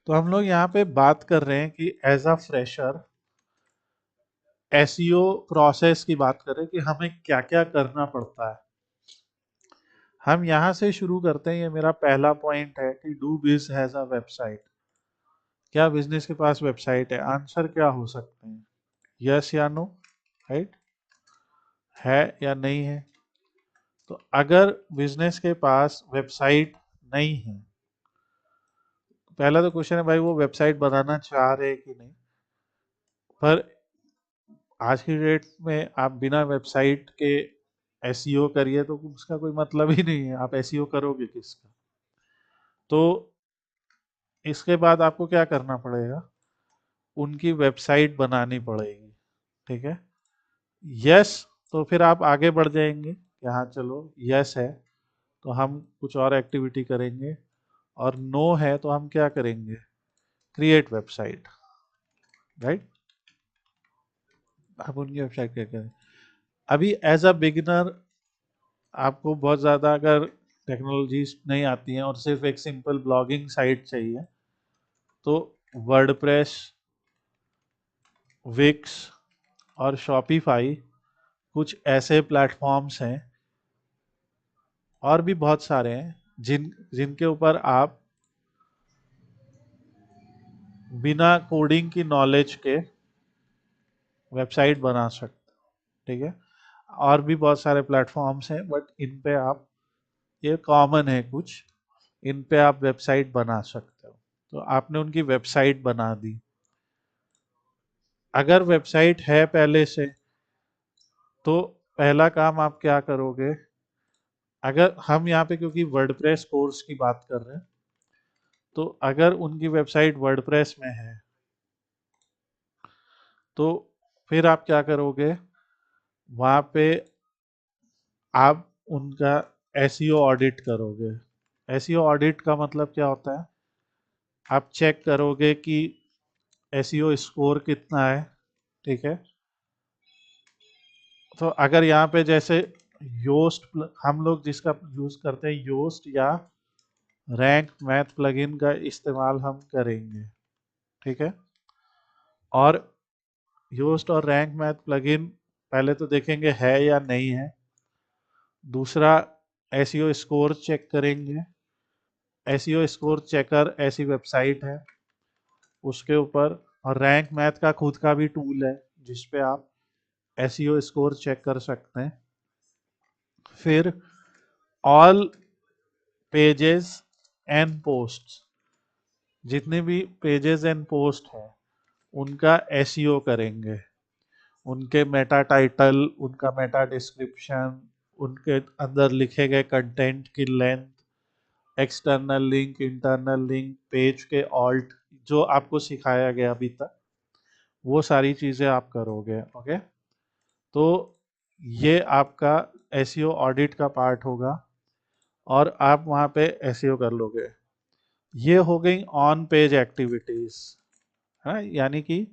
तो हम लोग यहाँ पे बात कर रहे हैं कि as a fresher SEO process की बात कर रहे हैं कि हमें क्या क्या करना पड़ता है। हम यहाँ से शुरू करते हैं। ये मेरा पहला पॉइंट है कि डू बिज हैज अ वेबसाइट। क्या बिजनेस के पास वेबसाइट है? आंसर क्या हो सकते हैं? यस या नो, राइट? है या नहीं है? तो अगर बिजनेस के पास वेबसाइट नहीं है, पहला तो क्वेश्चन है भाई वो वेबसाइट बनाना चाह रहे हैं कि नहीं। पर आज की डेट में आप बिना वेबसाइट के एसईओ करिए तो उसका कोई मतलब ही नहीं है। आप एसईओ करोगे किसका? तो इसके बाद आपको क्या करना पड़ेगा? उनकी वेबसाइट बनानी पड़ेगी। ठीक है? यस, तो फिर आप आगे बढ़ जाएंगे। यहाँ चलो, यस है तो हम कुछ और एक्टिविटी करेंगे, और नो है तो हम क्या करेंगे? Create website, right? आप उनकी वेबसाइट क्या करें? अभी एज अ बिगिनर आपको बहुत ज़्यादा अगर टेक्नोलॉजीज नहीं आती हैं और सिर्फ एक सिंपल ब्लॉगिंग साइट चाहिए, तो वर्डप्रेस, विक्स और शॉपिफाई कुछ ऐसे प्लेटफॉर्म्स हैं, और भी बहुत सारे हैं जिनके ऊपर आप बिना कोडिंग की नॉलेज के वेबसाइट बना सकते हो। ठीक है? और भी बहुत सारे प्लेटफॉर्म्स हैं, बट इन पे आप, ये कॉमन है कुछ, इन पे आप वेबसाइट बना सकते हो। तो आपने उनकी वेबसाइट बना दी। अगर वेबसाइट है पहले से, तो पहला काम आप क्या करोगे? अगर हम यहाँ पे क्योंकि वर्डप्रेस कोर्स की बात कर रहे हैं, तो अगर उनकी वेबसाइट वर्डप्रेस में है, तो फिर आप क्या करोगे? वहाँ पे आप उनका एसईओ ऑडिट करोगे। एसईओ ऑडिट का मतलब क्या होता है? आप चेक करोगे कि एसईओ स्कोर कितना है। ठीक है? तो अगर यहाँ पे जैसे योस्ट, हम लोग जिसका यूज करते हैं योस्ट या रैंक मैथ प्लगइन का इस्तेमाल हम करेंगे। ठीक है? और योस्ट और रैंक मैथ प्लगइन पहले तो देखेंगे है या नहीं है। दूसरा, एसईओ स्कोर चेक करेंगे। एसईओ स्कोर चेकर ऐसी वेबसाइट है उसके ऊपर, और रैंक मैथ का खुद का भी टूल है जिस पे आप एसईओ स्कोर चेक कर सकते हैं। फिर ऑल पेजेस एंड पोस्ट, जितने भी पेजेस एंड पोस्ट हैं उनका एसईओ करेंगे। उनके मेटा टाइटल, उनका मेटा डिस्क्रिप्शन, उनके अंदर लिखे गए कंटेंट की length, external link, internal link, page के ऑल्ट, जो आपको सिखाया गया अभी तक, वो सारी चीज़ें आप करोगे। ओके? तो ये आपका एसईओ ऑडिट का पार्ट होगा, और आप वहाँ पे एसईओ कर लोगे। ये हो गई ऑन पेज एक्टिविटीज, है, यानी कि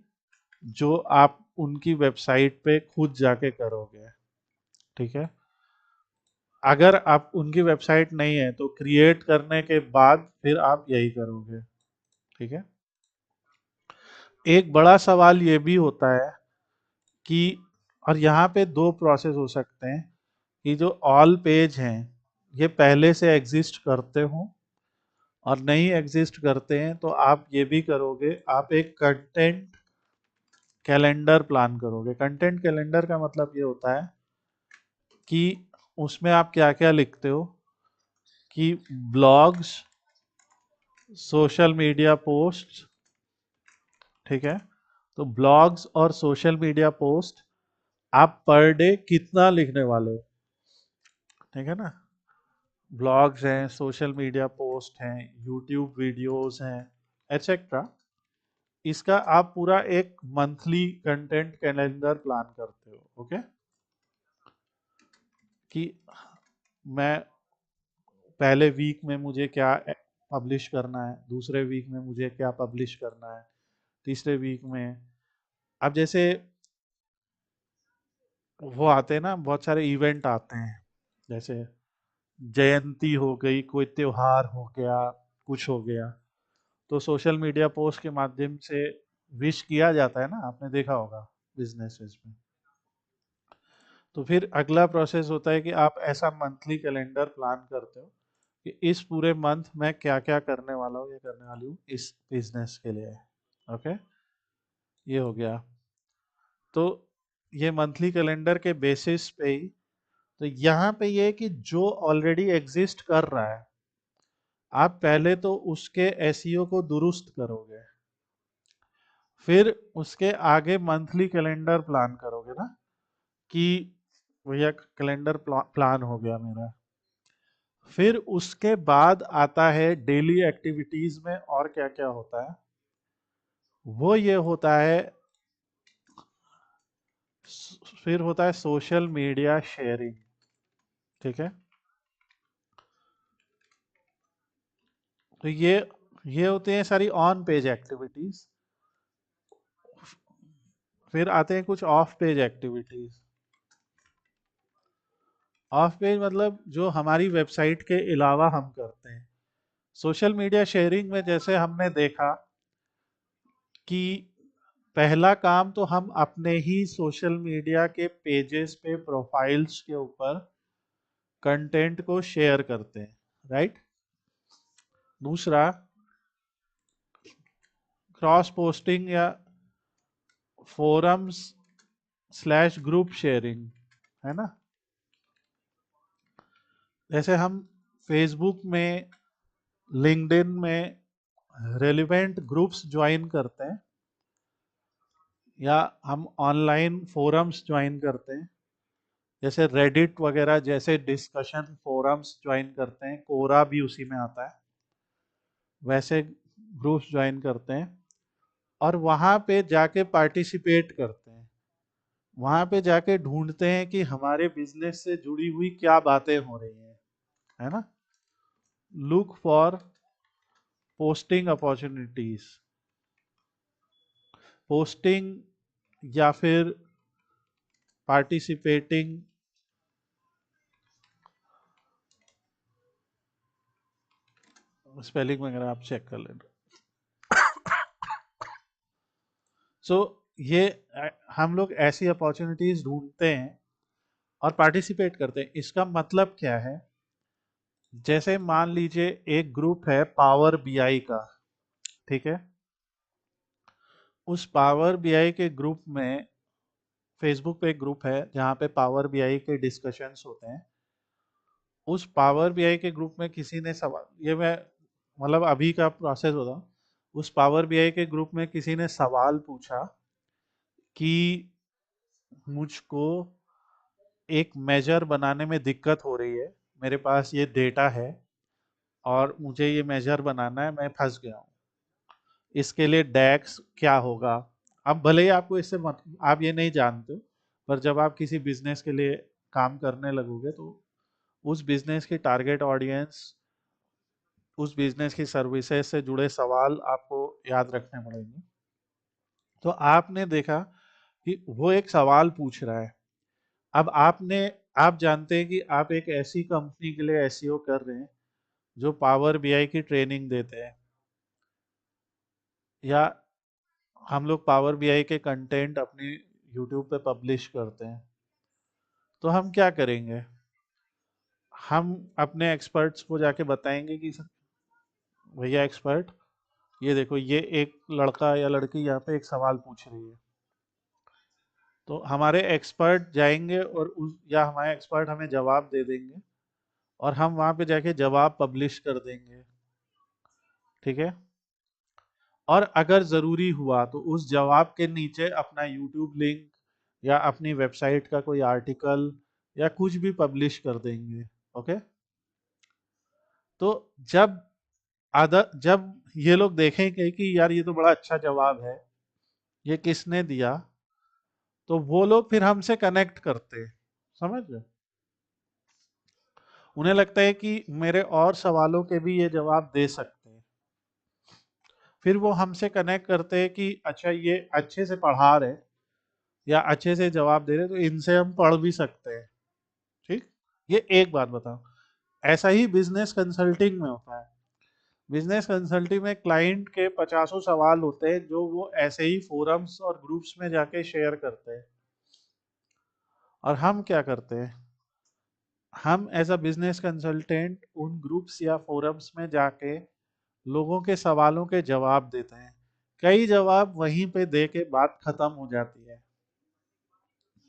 जो आप उनकी वेबसाइट पे खुद जाके करोगे। ठीक है? अगर आप उनकी वेबसाइट नहीं है तो क्रिएट करने के बाद फिर आप यही करोगे। ठीक है? एक बड़ा सवाल ये भी होता है कि, और यहाँ पे दो प्रोसेस हो सकते हैं, कि जो ऑल पेज हैं ये पहले से एग्जिस्ट करते हो, और नहीं एग्जिस्ट करते हैं तो आप ये भी करोगे, आप एक कंटेंट कैलेंडर प्लान करोगे। कंटेंट कैलेंडर का मतलब ये होता है कि उसमें आप क्या क्या लिखते हो, कि ब्लॉग्स, सोशल मीडिया पोस्ट। ठीक है? तो ब्लॉग्स और सोशल मीडिया पोस्ट आप पर डे कितना लिखने वाले हो? ठीक है ना? ब्लॉग्स हैं, सोशल मीडिया पोस्ट हैं, यूट्यूब वीडियोस हैं, एटसेट्रा। इसका आप पूरा एक मंथली कंटेंट कैलेंडर प्लान करते हो। ओके? कि मैं पहले वीक में मुझे क्या पब्लिश करना है, दूसरे वीक में मुझे क्या पब्लिश करना है, तीसरे वीक में। अब जैसे वो आते हैं ना, बहुत सारे इवेंट आते हैं, जैसे जयंती हो गई, कोई त्योहार हो गया, कुछ हो गया, तो सोशल मीडिया पोस्ट के माध्यम से विश किया जाता है ना, आपने देखा होगा बिजनेसेस में। तो फिर अगला प्रोसेस होता है कि आप ऐसा मंथली कैलेंडर प्लान करते हो कि इस पूरे मंथ में क्या क्या करने वाला हूँ या करने वाली हूँ इस बिजनेस के लिए। ओके, ये हो गया। तो ये मंथली कैलेंडर के बेसिस पे ही, तो यहाँ पे ये है कि जो ऑलरेडी एग्जिस्ट कर रहा है, आप पहले तो उसके एसईओ को दुरुस्त करोगे, फिर उसके आगे मंथली कैलेंडर प्लान करोगे ना, कि भैया कैलेंडर प्लान हो गया मेरा। फिर उसके बाद आता है डेली एक्टिविटीज में और क्या क्या होता है, वो ये होता है, फिर होता है सोशल मीडिया शेयरिंग। ठीक है, तो ये होते हैं सारी ऑन पेज एक्टिविटीज। फिर आते हैं कुछ of page activities. Of page मतलब जो हमारी वेबसाइट के अलावा हम करते हैं। सोशल मीडिया शेयरिंग में जैसे हमने देखा कि पहला काम तो हम अपने ही सोशल मीडिया के पेजेस पे, प्रोफाइल्स के ऊपर कंटेंट को शेयर करते हैं, राइट। दूसरा, क्रॉस पोस्टिंग या फोरम्स स्लैश ग्रुप शेयरिंग, है ना। जैसे हम फेसबुक में, लिंक्डइन में रेलिवेंट ग्रुप्स ज्वाइन करते हैं, या हम ऑनलाइन फोरम्स ज्वाइन करते हैं, जैसे रेडिट वगैरह जैसे डिस्कशन फोरम्स ज्वाइन करते हैं, कोरा भी उसी में आता है, वैसे ग्रुप्स ज्वाइन करते हैं और वहाँ पे जाके पार्टिसिपेट करते हैं। वहाँ पे जाके ढूंढते हैं कि हमारे बिजनेस से जुड़ी हुई क्या बातें हो रही हैं, है ना। Look for posting opportunities, posting या फिर पार्टिसिपेटिंग। स्पेलिंग वगैरह आप चेक कर लेना। सो ये हम लोग ऐसी अपॉर्चुनिटीज ढूंढते हैं और पार्टिसिपेट करते हैं। इसका मतलब क्या है, जैसे मान लीजिए एक ग्रुप है पावर बीआई का, ठीक है। उस पावर बीआई के ग्रुप में, फेसबुक पे एक ग्रुप है जहाँ पे पावर बीआई के डिस्कशंस होते हैं। उस पावर बीआई के ग्रुप में किसी ने सवाल, ये मैं मतलब अभी का प्रोसेस होता, उस पावर बीआई के ग्रुप में किसी ने सवाल पूछा कि मुझको एक मेजर बनाने में दिक्कत हो रही है, मेरे पास ये डेटा है और मुझे ये मेजर बनाना है, मैं फंस गया हूँ, इसके लिए डैक्स क्या होगा। अब भले ही आपको इससे मत, आप ये नहीं जानते हो, पर जब आप किसी बिजनेस के लिए काम करने लगोगे तो उस बिजनेस की टारगेट ऑडियंस, उस बिजनेस की सर्विसेज से जुड़े सवाल आपको याद रखने पड़ेंगे। तो आपने देखा कि वो एक सवाल पूछ रहा है। अब आप जानते हैं कि आप एक ऐसी कंपनी के लिए एसईओ कर रहे हैं जो पावर बीआई की ट्रेनिंग देते हैं, या हम लोग पावर बीआई के कंटेंट अपनी यूट्यूब पे पब्लिश करते हैं। तो हम क्या करेंगे, हम अपने एक्सपर्ट्स को जाके बताएंगे कि भैया एक्सपर्ट, ये देखो ये एक लड़का या लड़की यहाँ पे एक सवाल पूछ रही है। तो हमारे एक्सपर्ट जाएंगे और उस, या हमारे एक्सपर्ट हमें जवाब दे देंगे और हम वहाँ पे जाके जवाब पब्लिश कर देंगे, ठीक है। और अगर ज़रूरी हुआ तो उस जवाब के नीचे अपना यूट्यूब लिंक या अपनी वेबसाइट का कोई आर्टिकल या कुछ भी पब्लिश कर देंगे। ओके, तो जब ये लोग देखेंगे कि यार ये तो बड़ा अच्छा जवाब है, ये किसने दिया, तो वो लोग फिर हमसे कनेक्ट करते हैं, समझ रहे हो? उन्हें लगता है कि मेरे और सवालों के भी ये जवाब दे सकते हैं, फिर वो हमसे कनेक्ट करते हैं कि अच्छा ये अच्छे से पढ़ा रहे या अच्छे से जवाब दे रहे, तो इनसे हम पढ़ भी सकते हैं। ठीक, ये एक बात बताओ। ऐसा ही बिजनेस कंसल्टिंग में होता है। बिजनेस कंसल्टिंग में क्लाइंट के 50 सवाल होते हैं जो वो ऐसे ही फोरम्स और ग्रुप्स में जाके शेयर करते हैं। और हम क्या करते हैं, हम एज अ बिजनेस कंसल्टेंट उन ग्रुप्स या फोरम्स में जाके लोगों के सवालों के जवाब देते हैं। कई जवाब वहीं पे दे के बात खत्म हो जाती है,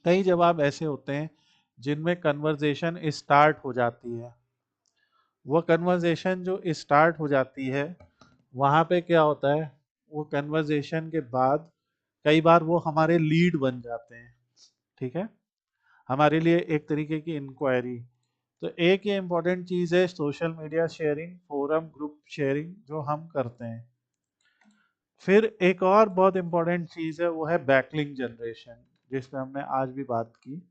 कई जवाब ऐसे होते हैं जिनमें कन्वर्जेशन स्टार्ट हो जाती है। वो कन्वर्जेशन जो स्टार्ट हो जाती है, वहाँ पे क्या होता है, वो कन्वर्जेशन के बाद कई बार वो हमारे लीड बन जाते हैं। ठीक है, हमारे लिए एक तरीके की इंक्वायरी। तो एक ये इम्पोर्टेंट चीज़ है social media sharing, forum group sharing जो हम करते हैं। फिर एक और बहुत इम्पोर्टेंट चीज़ है, वो है बैकलिंक जनरेशन, जिसमें हमने आज भी बात की।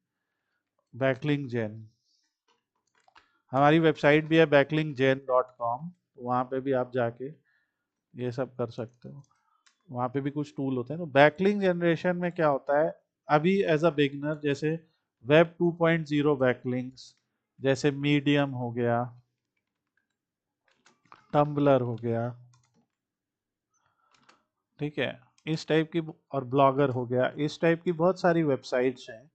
बैकलिंक जेन, हमारी वेबसाइट भी है backlinkgen.com, वहाँ पे भी आप जाके ये सब कर सकते हो। वहाँ पे भी कुछ टूल होते हैं। तो बैकलिंक जनरेशन में क्या होता है, अभी एज अ बिगनर जैसे वेब 2.0 बैकलिंक्स, जैसे मीडियम हो गया, टम्बलर हो गया, ठीक है, इस टाइप की, और ब्लॉगर हो गया, इस टाइप की बहुत सारी वेबसाइट्स हैं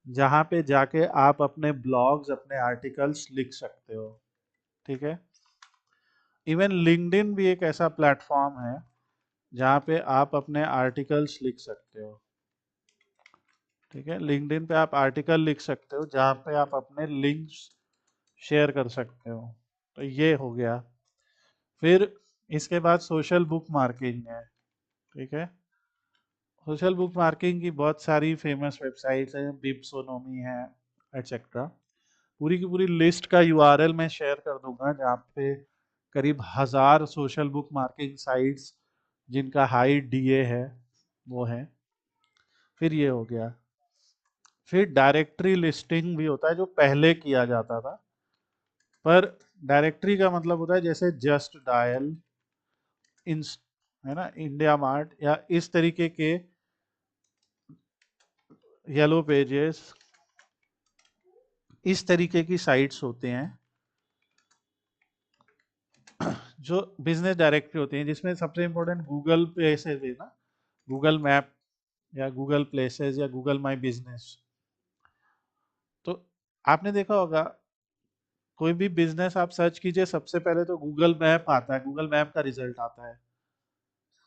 जहाँ पे जाके आप अपने ब्लॉग्स, अपने आर्टिकल्स लिख सकते हो। ठीक है, इवन लिंक्डइन भी एक ऐसा प्लेटफॉर्म है जहाँ पे आप अपने आर्टिकल्स लिख सकते हो। ठीक है, लिंक्डइन पे आप आर्टिकल लिख सकते हो जहाँ पे आप अपने लिंक्स शेयर कर सकते हो। तो ये हो गया। फिर इसके बाद सोशल बुक मार्किंग है। ठीक है, सोशल बुक मार्किंग की बहुत सारी फेमस वेबसाइट्स हैं, बिब्सोनोमी है, एटसेट्रा। पूरी की पूरी लिस्ट का यूआरएल मैं शेयर कर दूंगा, जहाँ पे करीब 1000 सोशल बुक मार्किंग साइट्स जिनका हाई डीए है वो है। फिर ये हो गया। फिर डायरेक्टरी लिस्टिंग भी होता है जो पहले किया जाता था, पर डायरेक्टरी का मतलब होता है जैसे जस्ट डायल, इन, है ना, इंडिया मार्ट या इस तरीके के, येलो पेजेस, इस तरीके की साइट्स होते हैं जो बिजनेस डायरेक्टरी होती हैं, जिसमें सबसे इंपॉर्टेंट गूगल प्लेसेस है ना, गूगल मैप या गूगल प्लेसेस या गूगल माई बिजनेस। तो आपने देखा होगा, कोई भी बिजनेस आप सर्च कीजिए, सबसे पहले तो गूगल मैप आता है, गूगल मैप का रिजल्ट आता है,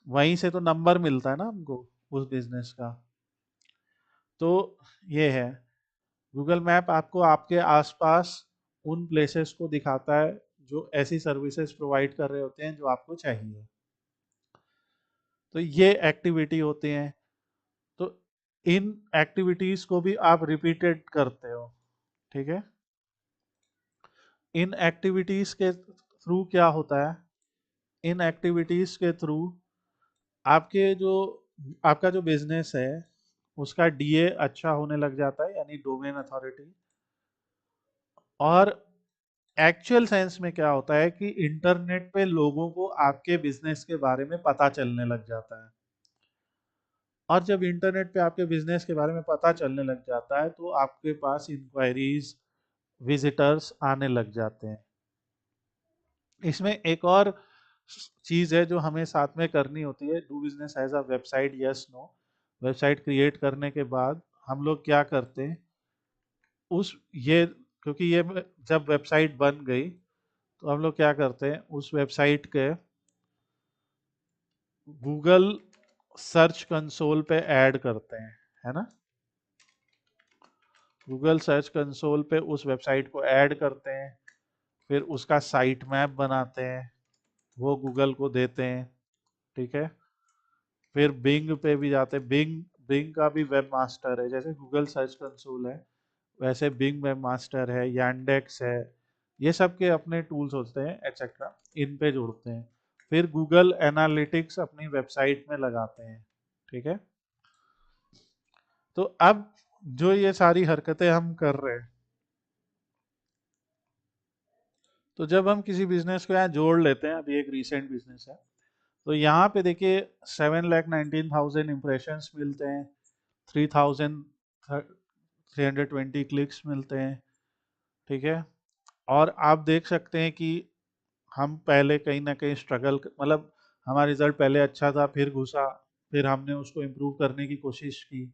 वहीं से तो नंबर मिलता है ना हमको उस बिजनेस का। तो ये है, गूगल मैप आपको आपके आसपास उन प्लेसेस को दिखाता है जो ऐसी सर्विसेज प्रोवाइड कर रहे होते हैं जो आपको चाहिए। तो ये एक्टिविटी होती हैं। तो इन एक्टिविटीज को भी आप रिपीटेड करते हो। ठीक है, इन एक्टिविटीज के थ्रू क्या होता है, इन एक्टिविटीज के थ्रू आपके जो आपका जो बिजनेस है उसका डीए अच्छा होने लग जाता है, यानी डोमेन अथॉरिटी। और एक्चुअल सेंस में क्या होता है कि इंटरनेट पे लोगों को आपके बिजनेस के बारे में पता चलने लग जाता है। और जब इंटरनेट पे आपके बिजनेस के बारे में पता चलने लग जाता है तो आपके पास इंक्वायरीज, विजिटर्स आने लग जाते हैं। इसमें एक और चीज है जो हमें साथ में करनी होती है, do business as a website, yes no. Website create करने के बाद हम लोग क्या करते हैं, उस ये, क्योंकि ये जब वेबसाइट बन गई तो हम लोग क्या करते हैं, उस वेबसाइट के गूगल सर्च कंसोल पे ऐड करते हैं, है ना, गूगल सर्च कंसोल पे उस वेबसाइट को ऐड करते हैं। फिर उसका साइट मैप बनाते हैं, वो गूगल को देते हैं। ठीक है, फिर बिंग पे भी जाते हैं, बिंग बिंग का भी वेब मास्टर है, जैसे गूगल सर्च कंसोल है वैसे बिंग वेब मास्टर है, यांडेक्स है, ये सब के अपने टूल्स होते हैं, एक्सेट्रा, इन पे जोड़ते हैं। फिर गूगल एनालिटिक्स अपनी वेबसाइट में लगाते हैं। ठीक है, तो अब जो ये सारी हरकतें हम कर रहे हैं, तो जब हम किसी बिजनेस को यहाँ जोड़ लेते हैं, अभी एक रीसेंट बिजनेस है, तो यहाँ पे देखिए 7,19,000 इम्प्रेशन मिलते हैं, 3,320 क्लिक्स मिलते हैं। ठीक है, और आप देख सकते हैं कि हम पहले कहीं ना कहीं स्ट्रगल, मतलब हमारा रिजल्ट पहले अच्छा था, फिर घुसा, फिर हमने उसको इम्प्रूव करने की कोशिश की।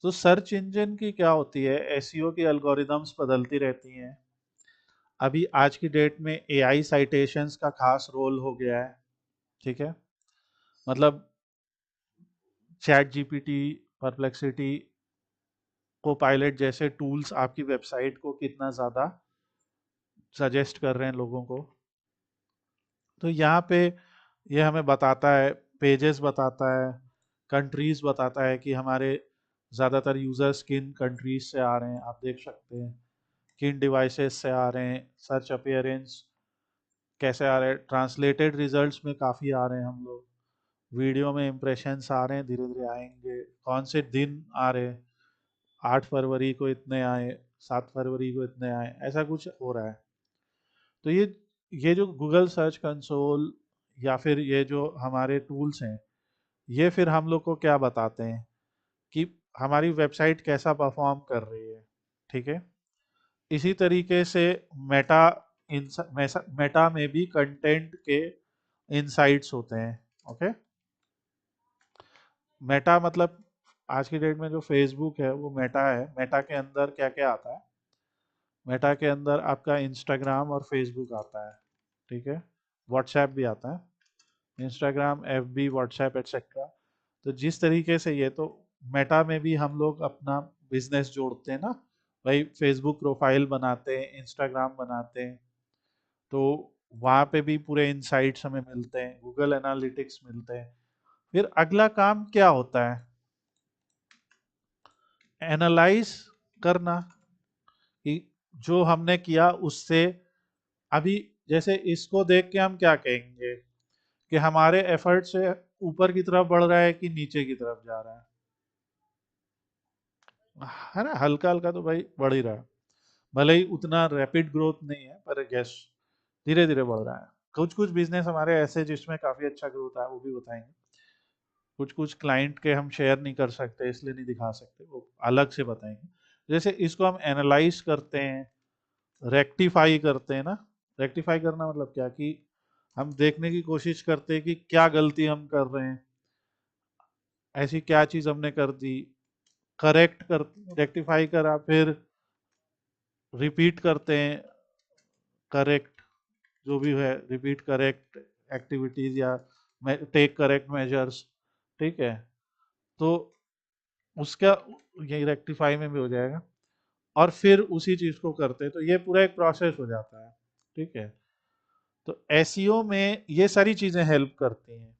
तो सर्च इंजन की क्या होती है, एसईओ की एल्गोरिदम्स बदलती रहती हैं। अभी आज की डेट में एआई साइटेशंस का खास रोल हो गया है। ठीक है, मतलब चैट जीपीटी, परप्लेक्सिटी, को पायलट जैसे टूल्स आपकी वेबसाइट को कितना ज़्यादा सजेस्ट कर रहे हैं लोगों को। तो यहाँ पे ये हमें बताता है, पेजेस बताता है, कंट्रीज बताता है कि हमारे ज़्यादातर यूजर्स किन कंट्रीज से आ रहे हैं, आप देख सकते हैं किन डिवाइसेस से आ रहे हैं, सर्च अपीयरेंस कैसे आ रहे हैं, ट्रांसलेटेड रिजल्ट्स में काफ़ी आ रहे हैं हम लोग, वीडियो में इम्प्रेशंस आ रहे हैं, धीरे धीरे आएंगे, कौन से दिन आ रहे हैं, 8 फरवरी को इतने आए, 7 फरवरी को इतने आए, ऐसा कुछ हो रहा है। तो ये जो गूगल सर्च कंसोल या फिर ये जो हमारे टूल्स हैं, ये फिर हम लोग को क्या बताते हैं कि हमारी वेबसाइट कैसा परफॉर्म कर रही है। ठीक है, इसी तरीके से मेटा मेटा में भी कंटेंट के इंसाइट्स होते हैं। ओके, मेटा मतलब आज की डेट में जो फेसबुक है वो मेटा है। मेटा के अंदर क्या क्या आता है, मेटा के अंदर आपका इंस्टाग्राम और फेसबुक आता है। ठीक है, व्हाट्सएप भी आता है, इंस्टाग्राम, एफबी, व्हाट्सएप एटसेट्रा। तो जिस तरीके से ये, तो मेटा में भी हम लोग अपना बिजनेस जोड़ते हैं ना, भाई फेसबुक प्रोफाइल बनाते हैं, इंस्टाग्राम बनाते हैं, तो वहाँ पे भी पूरे इंसाइट्स हमें मिलते हैं, गूगल एनालिटिक्स मिलते हैं। फिर अगला काम क्या होता है, एनालाइज करना कि जो हमने किया उससे, अभी जैसे इसको देख के हम क्या कहेंगे कि हमारे एफर्ट से ऊपर की तरफ बढ़ रहा है कि नीचे की तरफ जा रहा है ना, हल्का हल्का तो भाई बढ़ ही रहा है, भले ही उतना रैपिड ग्रोथ नहीं है पर यस धीरे धीरे बढ़ रहा है। कुछ कुछ बिजनेस हमारे ऐसे जिसमें काफी अच्छा ग्रोथ है, वो भी बताएंगे। कुछ कुछ क्लाइंट के हम शेयर नहीं कर सकते, इसलिए नहीं दिखा सकते, वो अलग से बताएंगे। जैसे इसको हम एनालाइज करते हैं, रेक्टिफाई करते हैं ना, रेक्टिफाई करना मतलब क्या कि हम देखने की कोशिश करते हैं कि क्या गलती हम कर रहे हैं, ऐसी क्या चीज हमने कर दी, करेक्ट कर, रेक्टिफाई करा, फिर रिपीट करते हैं, करेक्ट जो भी है, रिपीट करेक्ट एक्टिविटीज या टेक करेक्ट मेजर्स। ठीक है, तो उसका ये रेक्टिफाई में भी हो जाएगा, और फिर उसी चीज को करते हैं, तो ये पूरा एक प्रोसेस हो जाता है। ठीक है, तो एसईओ में ये सारी चीजें हेल्प करती हैं।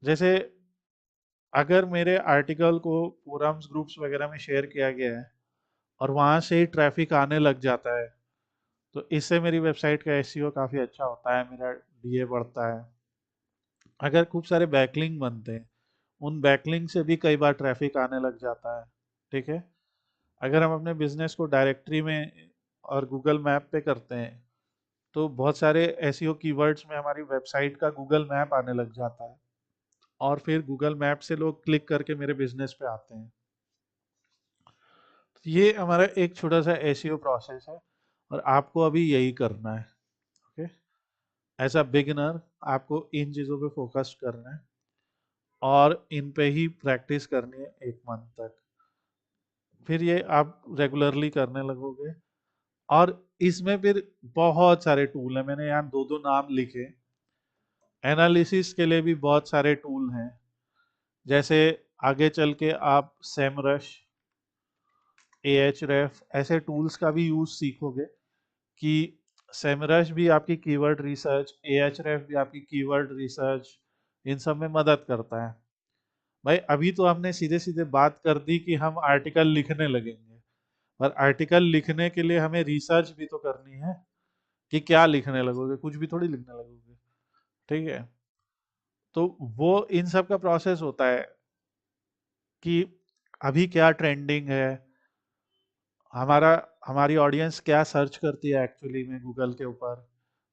जैसे अगर मेरे आर्टिकल को फोरम्स, ग्रुप्स वगैरह में शेयर किया गया है और वहां से ही ट्रैफिक आने लग जाता है, तो इससे मेरी वेबसाइट का एसईओ काफी अच्छा होता है, मेरा डीए बढ़ता है। अगर खूब सारे बैकलिंक बनते हैं, उन बैकलिंक से भी कई बार ट्रैफिक आने लग जाता है। ठीक है, अगर हम अपने बिजनेस को डायरेक्टरी में और गूगल मैप पे करते हैं, तो बहुत सारे एसईओ कीवर्ड्स में हमारी वेबसाइट का गूगल मैप आने लग जाता है, और फिर गूगल मैप से लोग क्लिक करके मेरे बिजनेस पे आते हैं। तो ये हमारा एक छोटा सा एसईओ प्रोसेस है, और आपको अभी यही करना है। ओके, एज अ बिगिनर आपको इन चीज़ों पे फोकस करना है, और इन पे ही प्रैक्टिस करनी है 1 मंथ तक। फिर ये आप रेगुलरली करने लगोगे, और इसमें फिर बहुत सारे टूल हैं, मैंने यहाँ दो दो नाम लिखे। एनालिसिस के लिए भी बहुत सारे टूल हैं, जैसे आगे चल के आप सेमरश, एएचरेफ ऐसे टूल्स का भी यूज सीखोगे कि सेमरश भी आपकी कीवर्ड रिसर्च, एएचरेफ भी आपकी कीवर्ड रिसर्च, इन सब में मदद करता है। भाई अभी तो हमने सीधे सीधे बात कर दी कि हम आर्टिकल लिखने लगेंगे, पर आर्टिकल लिखने के लिए हमें रिसर्च भी तो करनी है कि क्या लिखने लगोगे, कुछ भी थोड़ी लिखने लगोगे। ठीक है, तो वो इन सब का प्रोसेस होता है कि अभी क्या ट्रेंडिंग है, हमारा हमारी ऑडियंस क्या सर्च करती है एक्चुअली में गूगल के ऊपर,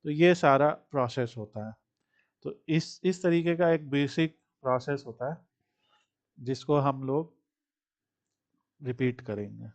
तो ये सारा प्रोसेस होता है। तो इस तरीके का एक बेसिक प्रोसेस होता है जिसको हम लोग रिपीट करेंगे।